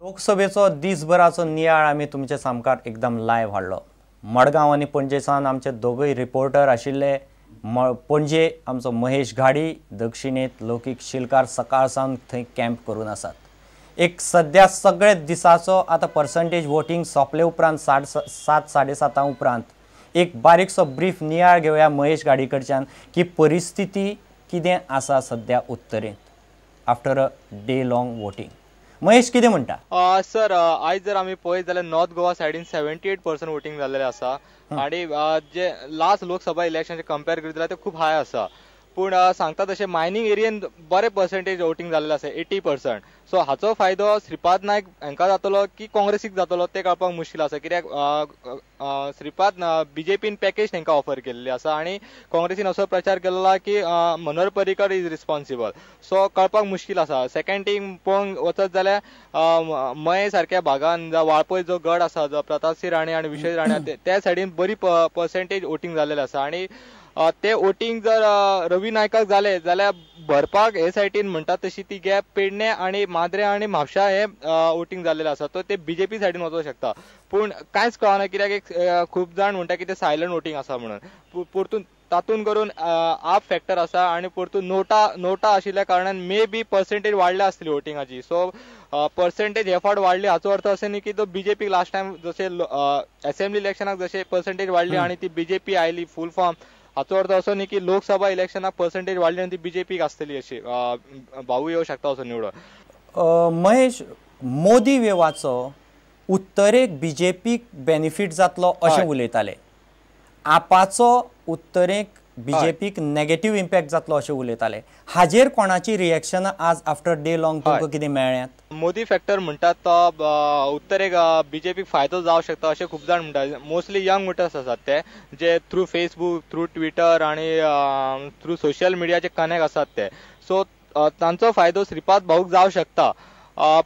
लोकसभेचो दिसभराचो नियाळ आमी तुमचे सामकार एकदम लायव्ह हाडलो। मडगांव आनी पणजेसान आमचे दोगूय रिपोर्टर आशिल्ले। पणजे आमचो महेश घाडी, दक्षिणेत लौकीक शिलकार सकाळ सावन थंय कॅम्प करून आसात। एक सध्या सगळे दिसाचो आता पर्संटेज वोटिंग सोंपले उपरांत 7:30 उपरांत एक बारीकसो ब्रीफ नियाळ घेवया महेश घाडी कडच्यान की परिस्थिती कितें आसा सध्या उत्तरेंत after a day long voting. Mahesh कितें म्हणटा? सर आयज जर आमी पळयत जाल्यार नॉर्थ गोवा सायडीन 78% वोटिंग जाल्लेलें आसा आनी जे लास्ट लोकसभा इलेक्शन कंपेर करीत जाल्यार ते खूब हाय आसा। पूण सांगता तशें मायनिंग एरियेन बरे पर्संटेज वोटिंग जाल्लें आसा 80%। सो हाचो फायदो श्रीपाद नायक हांकां जातलो की काँग्रेसीक जातलो ते कळपाक मुश्कील आसा, कित्याक श्रीपाद बीजेपीन पॅकेज तांकां ऑफर केल्ली आसा आनी काँग्रेसीन असो प्रचार केल्लो की Manohar Parrikar is responsible. So कळपाक मुश्कील आसा। सेकंड थिंग पळोवंक वचत जाल्यार मये सारक्या भागान वाळपय जो गड आसा, जो प्रतापसिंह राणे आनी विश्वेश राणे त्या सायडीन बरी पर्संटेज वोटिंग जाल्लेलें आसा आनी ते वोटिंग जर रवी नायकाक जाले जाल्यार भरपाक हे सायडीन म्हणटात तशी ती गॅप पेडणे आणि माद्रे आणि म्हापशा हे वोटिंग जाल्लेले आसा, तो ते बीजेपी सायडीन वचूंक शकता। पूण कांयच कळना कित्याक एक खूब जाण म्हणटा की ते सायलंट वोटिंग आसा म्हणून। परतून तातून करून आप फॅक्टर आसा आनी परतून नोटा आशिल्ल्या कारणान मे बी पर्संटेज वाडल्या आसतली वोटिंगाची। सो पर्संटेज हे फावट वाडली हाचो अर्थ असो न्ही की तो बीजेपी लास्ट टायम जशे असेंब्ली इलेक्शनाक जशे पर्संटेज वाडली आणि ती बीजेपी आयली फूल फॉर्म, हाचो अर्थ असो न्ही की लोकसभा इलेक्शनाक पर्संटेज वाडली आनी ती बीजेपीक आसतली अशी भाऊ येवं शकता असो निवडून। महेश, मोदी वेवाचो उत्तरेक बीजेपीक बेनिफीट जातलो अशें उलयताले, आपाचो उत्तरेक बीजेपीक नेगेटिव्ह इम्पॅक्ट जातलो अशें उलयताले। हाजेर कोणाची रिएक्शन आज आफ्टर डे लॉंग तुमकां कितें मेळ्ळ्यात? मोदी फॅक्टर म्हणटात तो उत्तरेक बीजेपीक फायदो जावं शकता अशें खूब जाण म्हणटात। मोस्टली यंग वोटर्स आसात ते जे थ्रू फेसबूक, थ्रू ट्विटर आनी थ्रू सोशल मिडियाचे कनेक्ट आसात ते। सो तांचो फायदो श्रीपाद भाऊक जावं शकता।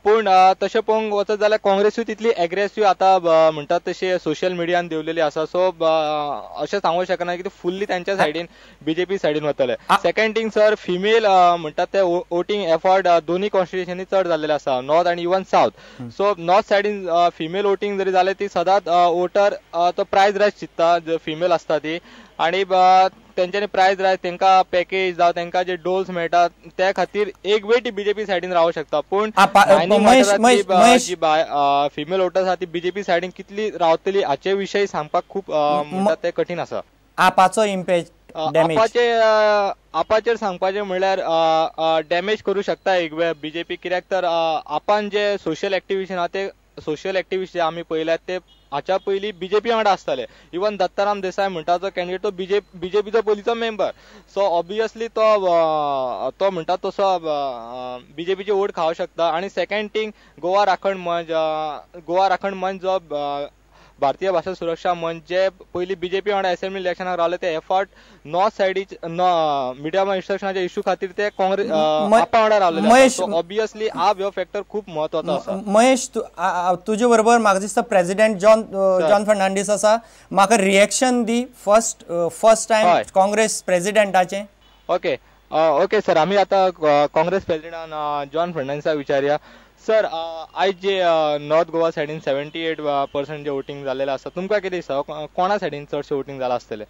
पूण तशें पळोवंक वचत जाल्यार काँग्रेसूय तितली एग्रेसीव आतां म्हणटात तशी सोशल मिडियान देंवलेली आसा। सो अशें सांगूंक शकना की ते फुल्ली तांच्या सायडीन बीजेपी सायडीन वतले। सेकंड थिंग सर, फिमेल म्हणटात ते वोटिंग एफर्ट दोनी कॉन्स्टिट्युशनी चड जाल्लेले आसा, नॉर्थ आनी इवन साउथ। सो नॉर्थ सायडीन फिमेल वोटिंग जरी जालें ती सदांच वोटर तो प्रायज रायज चित्ता, जो फिमेल आसता ती, आनी तेंच्यांनी प्रायज रायज तांकां पॅकेज जावं तांकां जे डोल्स मेळटात त्या खातीर एक वेळ ती बीजेपी सायडीन रावूंक शकता। पूण जी फिमेल वोटर्स आसा ती बीजेपी सायडीन कितली रावतली हाचे विशयी सांगपाक खूब म्हणटात ते कठीण आसा। आपाचो इम्पॅक्ट आपाचेर सांगपाचें म्हणल्यार डॅमेज करूं शकता एक वेळ बीजेपी, कित्याक तर आपान जे सोशल एक्टिविस्ट आहा ते सोशल एक्टिविस्ट जे आमी पळयल्यात ते हाच्या पयलीं बीजेपी वांगडा आसताले। इवन दत्ताराम देसाय म्हणटा तो कॅन्डिडेट तो बीजेपीचो पयलींचो मेंबर। सो ऑब्वियसली तो म्हणटा तसो बीजेपीची वोट खावंक शकता। आनी सेकंड थिंग गोवा राखण मंच जो भारतीय भाषा सुरक्षा मंच जे पयलीं बीजेपी वांगडा असेंब्ली इलेक्शनाक रावले ते एफर्ट नॉर्थ सायडीचे मिडियम इन्स्ट्रक्शनाच्या इश्यू खातीर ते काँग्रेस आपा वांगडा रावले। सो ऑब्वियसली हो फॅक्टर खूब महत्वाचो आसा। महेश, तुजे बरोबर म्हाका दिसता प्रेसिडेंट जॉन फर्नांडीस आसा, म्हाका रिएक्शन दी फर्स्ट टायम काँग्रेस प्रेसिडेंटाचें। ओके सर, आमी आतां काँग्रेस प्रेसिडेंट जॉन फर्नांडीसाक विचारया। सर, आयज जे नॉर्थ गोवा सायडीन 78% जे वोटिंग जाल्लेलें आसा, तुमकां कितें दिसता कोणा सायडीन चडशें वोटिंग जालां आसतलें?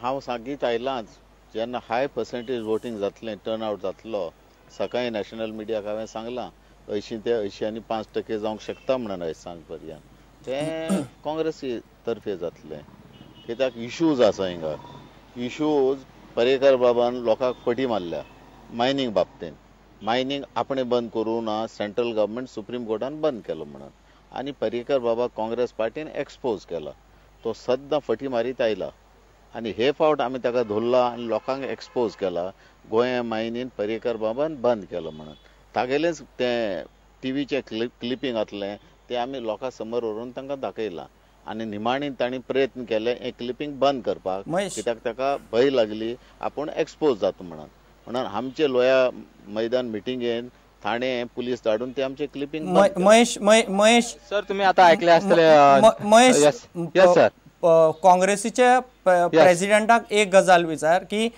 हांव सांगीत आयलांच, जेन्ना हाय पर्संटेज वोटिंग जातलें, टर्न आवट जातलो, सकाळीं नॅशनल मिडियाक हांवें सांगलां 80 ते 80% जावंक शकता म्हणून आयज सांज पर्यंत तें काँग्रेसी तर्फे जातलें। कित्याक इश्यूज आसा हिंगा, इश्यूज पर्रेकर बाबान लोकांक पटी मारल्या मायनींग बाबतींत। मायनींग आपणें बंद करूं ना, सेंट्रल गव्हर्मेंट सुप्रीम कोर्टान बंद केलो म्हणून, आनी पर्रेकर बाबा काँग्रेस पार्टीन एक्सपोज केला, तो सद्दां फटी मारीत आयला आनी हे फावट आमी ताका धरला आनी लोकांक एक्सपोज केला गोंया मायनीन पर्रेकर बाबान बंद केलो म्हणून। तागेलेच तें टीव्हीचें क्लिपींग आसलें तें आमी लोकां समोर व्हरून तांकां दाखयलां आनी निमाणें तांणी प्रयत्न केले हें क्लिपींग बंद करपाक, कित्याक ताका भंय लागली आपूण एक्सपोज जाता म्हणून आमचे लोया मैदान मिटिंगेन ठाणे पुलीस धाडून ते आमचे क्लिपींग। महेश सर, तुम्ही आता आयकले आसतले महेश, काँग्रेसीच्या प्रेसिडेंटाक एक गजाल विचार की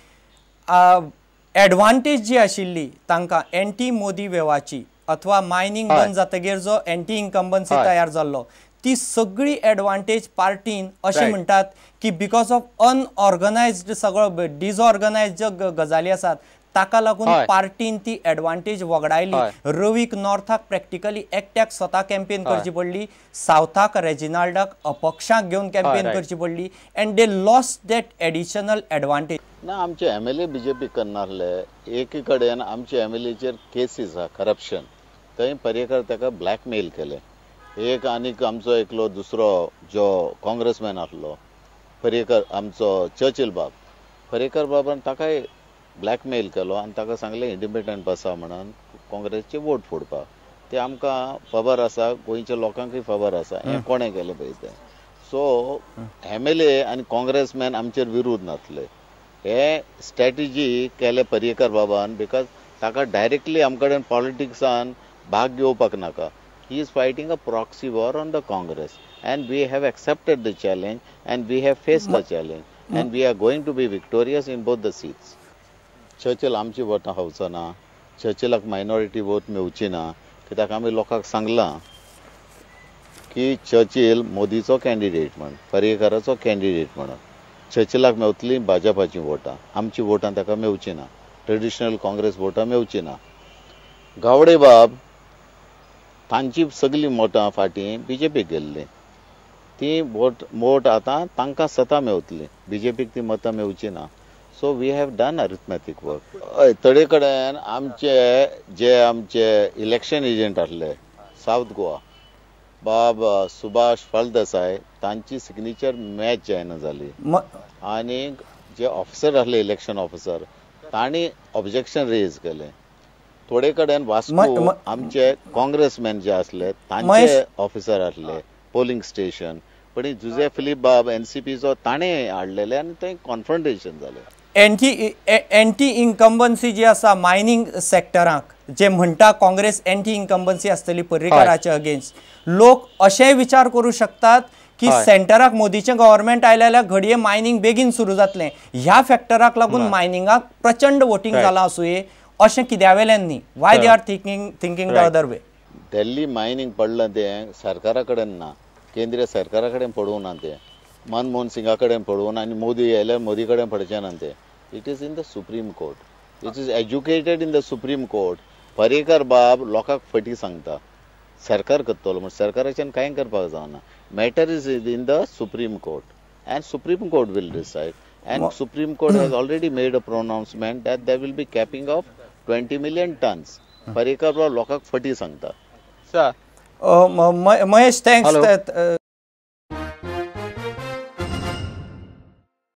एडवांटेज जी आशिल्ली तांकां एंटी मोदी वेवाची अथवा मायनिंग हय. बंद जातकीर जो एंटी इन्कम्बन्सी हय. तयार जाल्लो ती सगळी एडवांटेज पार्टीन अशें Right. म्हणटात की बिकॉज ऑफ अनऑर्गनायज्ड सगळो डिसऑर्गनायज्ड ज्यो गजाली आसात ताका लागून हय. पार्टीन ती एडवांटेज वगडायली. हय. रवीक नॉर्थाक प्रॅक्टिकली एकट्याक स्वता कॅम्पेन हय. करची पडली, सावथाक रेजिनाल्डाक अपक्षाक घेवन कॅम्पेन right. करची पडली and they lost that additional advantage. ना आमचे MLA BJP करनासले एकी कडेन आमचे MLAचेर केसीस आहा करप्शन थंय पर्येकार ताका ब्लॅकमेल केले. एक आनीक आमचो एकलो दुसरो जो काँग्रेसमॅन आसलो पर्येकार आमचो चर्चिल बाब पर्येकार बाबान ताकाय ब्लॅकमेल केलो आनी ताका सांगलें इंडिपेंडंट बसा म्हणून काँग्रेसचे वोट फोडपाक. ते आमकां खबर आसा, गोंयच्या लोकांकूय खबर आसा हें कोणें केलें पळय तें. सो MLA आनी काँग्रेसमॅन आमचेर विरोध नासले. हे स्ट्रॅटेजी केले पर्येकार बाबान बिकॉज ताका डायरेक्टली आमचे कडेन पॉलिटिक्सान भाग घेवपाक नाका. He is fighting a proxy war on the Congress and we have accepted the challenge and we have faced the challenge and we are going to be victorious in both the seats. Churchill आमची वोटां खावचो ना, चर्चिलाक minority vote मेवची ना कित्याक आमी लोकांक सांगलां की Churchill मोदीचो candidate म्हण, पर्येकाराचो candidate म्हणून. चर्चिलाक मेवतली भाजपाची वोटां, आमची वोटां ताका मेवची ना, ट्रेडिशनल काँग्रेस वोटां मेवची ना. गावडे बाब तांची सगळी मोटां फाटीं BJPक गेल्ली. ती वोट आतां तांकां स्वता मेवतली, BJPक ती मतां मेवची ना. So we have done arithmetic work. हय, थोडे कडेन आमचे इलेक्शन एजंट आसले सावथ गोवा बाब सुभाष फळदेसाय तांची सिग्नेचर मॅच जायना जाली आनी जे ऑफिसर आसले इलेक्शन ऑफिसर तांणी ऑब्जेक्शन रेज केलें. थोडे कडेन वास्को आमचे काँग्रेसमॅन जे आसले तांचे ऑफिसर आसले पोलिंग स्टेशन पण जुझे फिलीप बाब NCPचो ताणें हाडलेले आनी थंय कॉन्फ्रंटेशन जालें. एंटी इन्कम्बन्सी जी आसा मायनिंग सेक्टराक जे म्हणटा काँग्रेस एंटी इन्कम्बन्सी आसतली पर्रीकाराच्या अगेन्स्ट लोक अशेंय विचार करू शकतात की सेंटराक मोदीचें गव्हर्मेंट आयलें जाल्यार घडये मायनिंग बेगीन सुरू जातलें. ह्या फॅक्टराक लागून मायनिंगाक प्रचंड वोटींग जालां आसूं अशें कित्या वेल्यान न्ही. Y they are thinking the other way. Delhi mining पडलां तें सरकारा कडेन ना, केंद्रीय सरकारा कडेन पडूं ना तें, मनमोहन सिंगा कडेन पडूं आनी मोदी येयल्यार मोदी कडेन पडचें ना तें. It is in the Supreme court. It is educated in the Supreme court. Paryekar बाब लोकांक फटी सांगता सरकार करतलो म्हण सरकाराच्यान कांय करपाक जावना. Matter is in the Supreme Court and Supreme Court will decide. And Supreme Court has already made a pronouncement that there will be capping of 20 million tons. Paryekar बाब लोकांक फटी सांगता. Sir Mahesh, thanks.